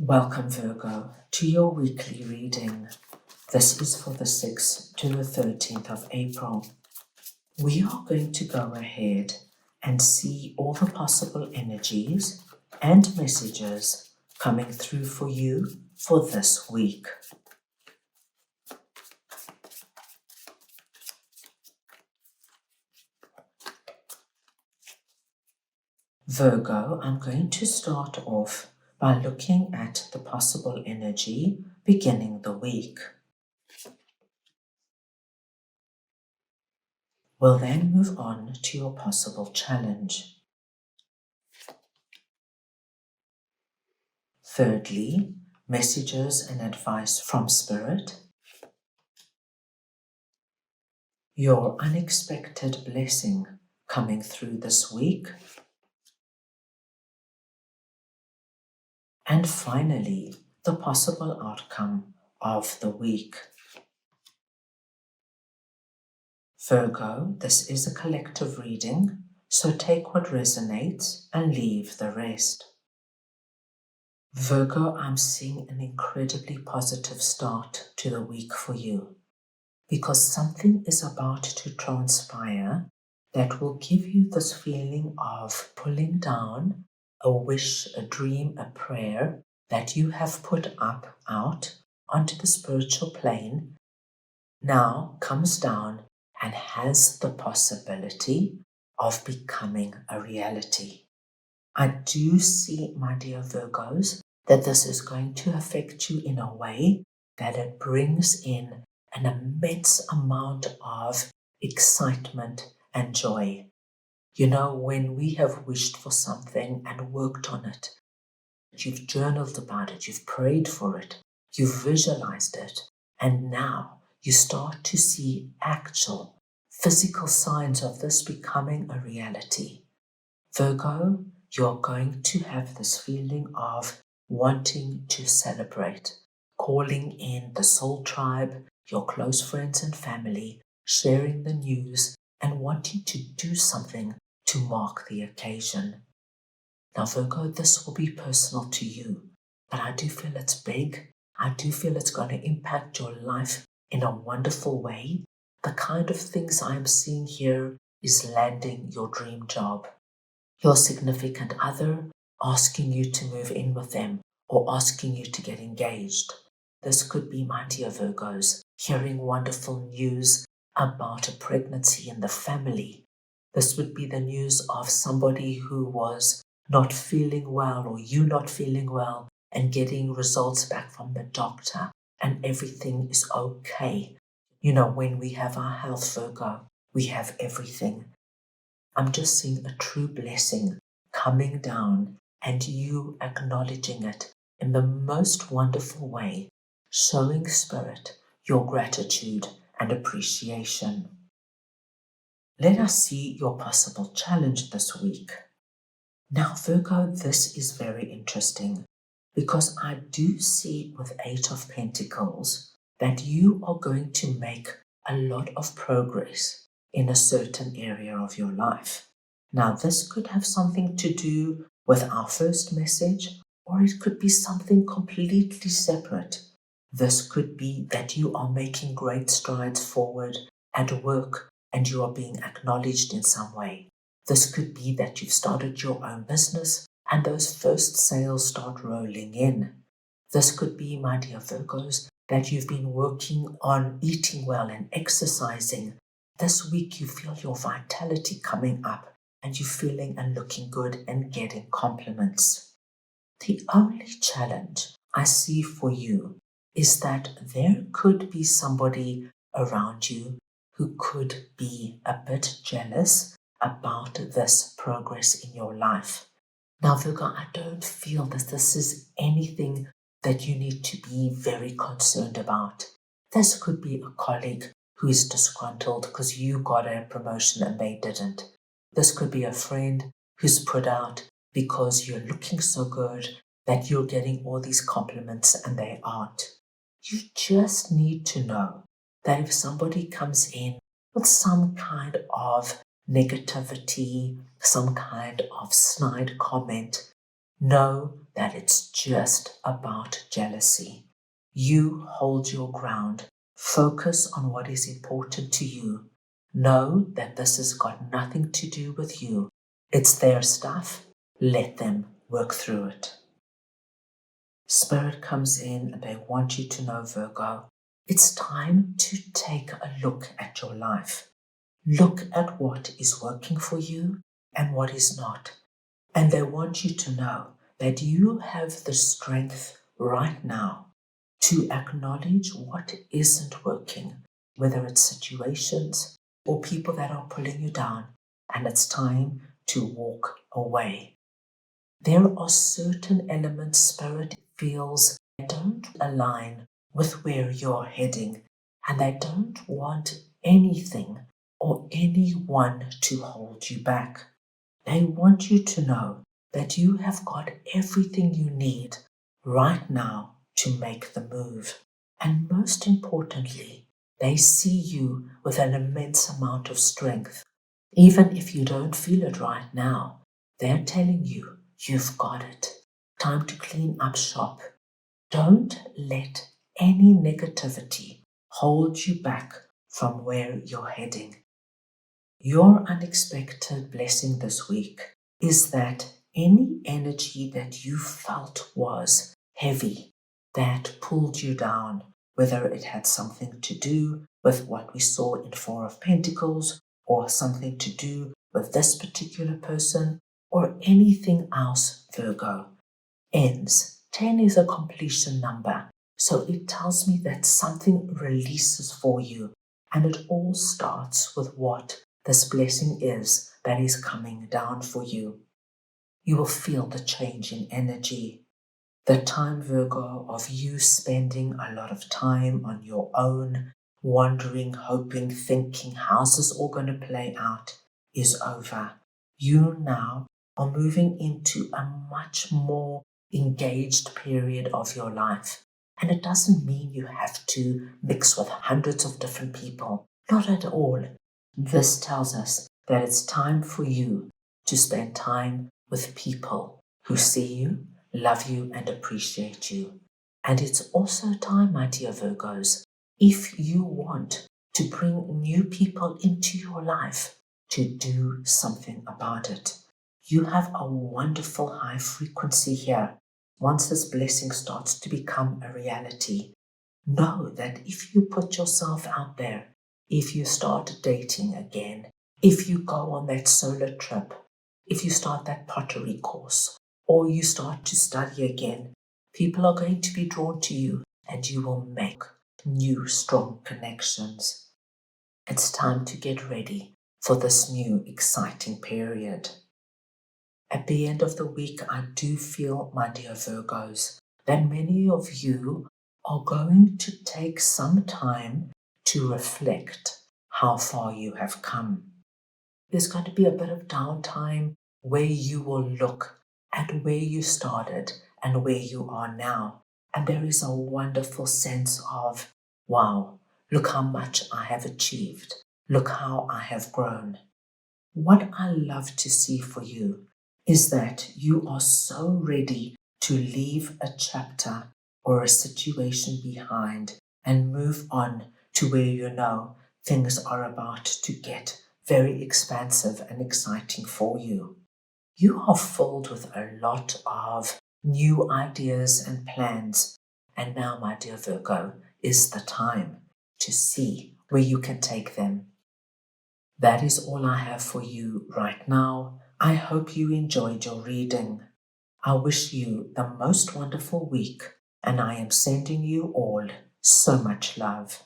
Welcome, Virgo, to your weekly reading. This is for the 6th to the 13th of April. We are going to go ahead and see all the possible energies and messages coming through for you for this week. Virgo, I'm going to start off by looking at the possible energy beginning the week. We'll then move on to your possible challenge. Thirdly, messages and advice from Spirit. Your unexpected blessing coming through this week. And finally, the possible outcome of the week. Virgo, this is a collective reading, so take what resonates and leave the rest. Virgo, I'm seeing an incredibly positive start to the week for you, because something is about to transpire that will give you this feeling of pulling down a wish, a dream, a prayer that you have put out onto the spiritual plane, now comes down and has the possibility of becoming a reality. I do see, my dear Virgos, that this is going to affect you in a way that it brings in an immense amount of excitement and joy. You know, when we have wished for something and worked on it, you've journaled about it, you've prayed for it, you've visualized it, and now you start to see actual physical signs of this becoming a reality. Virgo, you're going to have this feeling of wanting to celebrate, calling in the soul tribe, your close friends and family, sharing the news, and wanting to do something to mark the occasion. Now, Virgo, this will be personal to you, but I do feel it's big. I do feel it's going to impact your life in a wonderful way. The kind of things I'm seeing here is landing your dream job, your significant other asking you to move in with them or asking you to get engaged. This could be, my dear Virgos, hearing wonderful news about a pregnancy in the family. This would be the news of somebody who was not feeling well or you not feeling well and getting results back from the doctor and everything is okay. You know, when we have our health, Virgo, we have everything. I'm just seeing a true blessing coming down and you acknowledging it in the most wonderful way, showing Spirit your gratitude and appreciation. Let us see your possible challenge this week. Now, Virgo, this is very interesting because I do see with 8 of Pentacles that you are going to make a lot of progress in a certain area of your life. Now, this could have something to do with our first message, or it could be something completely separate. This could be that you are making great strides forward at work and you are being acknowledged in some way. This could be that you've started your own business and those first sales start rolling in. This could be, my dear Virgos, that you've been working on eating well and exercising. This week you feel your vitality coming up and you're feeling and looking good and getting compliments. The only challenge I see for you is that there could be somebody around you who could be a bit jealous about this progress in your life. Now, Virgo, I don't feel that this is anything that you need to be very concerned about. This could be a colleague who is disgruntled because you got a promotion and they didn't. This could be a friend who's put out because you're looking so good that you're getting all these compliments and they aren't. You just need to know that if somebody comes in with some kind of negativity, some kind of snide comment, know that it's just about jealousy. You hold your ground. Focus on what is important to you. Know that this has got nothing to do with you. It's their stuff. Let them work through it. Spirit comes in and they want you to know, Virgo, it's time to take a look at your life. Look at what is working for you and what is not. And they want you to know that you have the strength right now to acknowledge what isn't working, whether it's situations or people that are pulling you down, and it's time to walk away. There are certain elements Spirit feels don't align with where you're heading, and they don't want anything or anyone to hold you back. They want you to know that you have got everything you need right now to make the move. And most importantly, they see you with an immense amount of strength. Even if you don't feel it right now, they're telling you you've got it. Time to clean up shop. Don't let any negativity hold you back from where you're heading. Your unexpected blessing this week is that any energy that you felt was heavy, that pulled you down, whether it had something to do with what we saw in Four of Pentacles, or something to do with this particular person, or anything else, Virgo, ends. 10 is a completion number, so it tells me that something releases for you, and it all starts with what this blessing is that is coming down for you. You will feel the change in energy. The time, Virgo, of you spending a lot of time on your own, wondering, hoping, thinking, how's this all going to play out, is over. You now are moving into a much more engaged period of your life. And it doesn't mean you have to mix with hundreds of different people. Not at all. This tells us that it's time for you to spend time with people who see you, love you, and appreciate you. And it's also time, my dear Virgos, if you want to bring new people into your life, to do something about it. You have a wonderful high frequency here. Once this blessing starts to become a reality, know that if you put yourself out there, if you start dating again, if you go on that solo trip, if you start that pottery course, or you start to study again, people are going to be drawn to you and you will make new strong connections. It's time to get ready for this new exciting period. At the end of the week, I do feel, my dear Virgos, that many of you are going to take some time to reflect how far you have come. There's going to be a bit of downtime where you will look at where you started and where you are now. And there is a wonderful sense of, wow, look how much I have achieved. Look how I have grown. What I love to see for you is that you are so ready to leave a chapter or a situation behind and move on to where you know things are about to get very expansive and exciting for you. You are filled with a lot of new ideas and plans, and now, my dear Virgo, is the time to see where you can take them. That is all I have for you right now. I hope you enjoyed your reading. I wish you the most wonderful week, and I am sending you all so much love.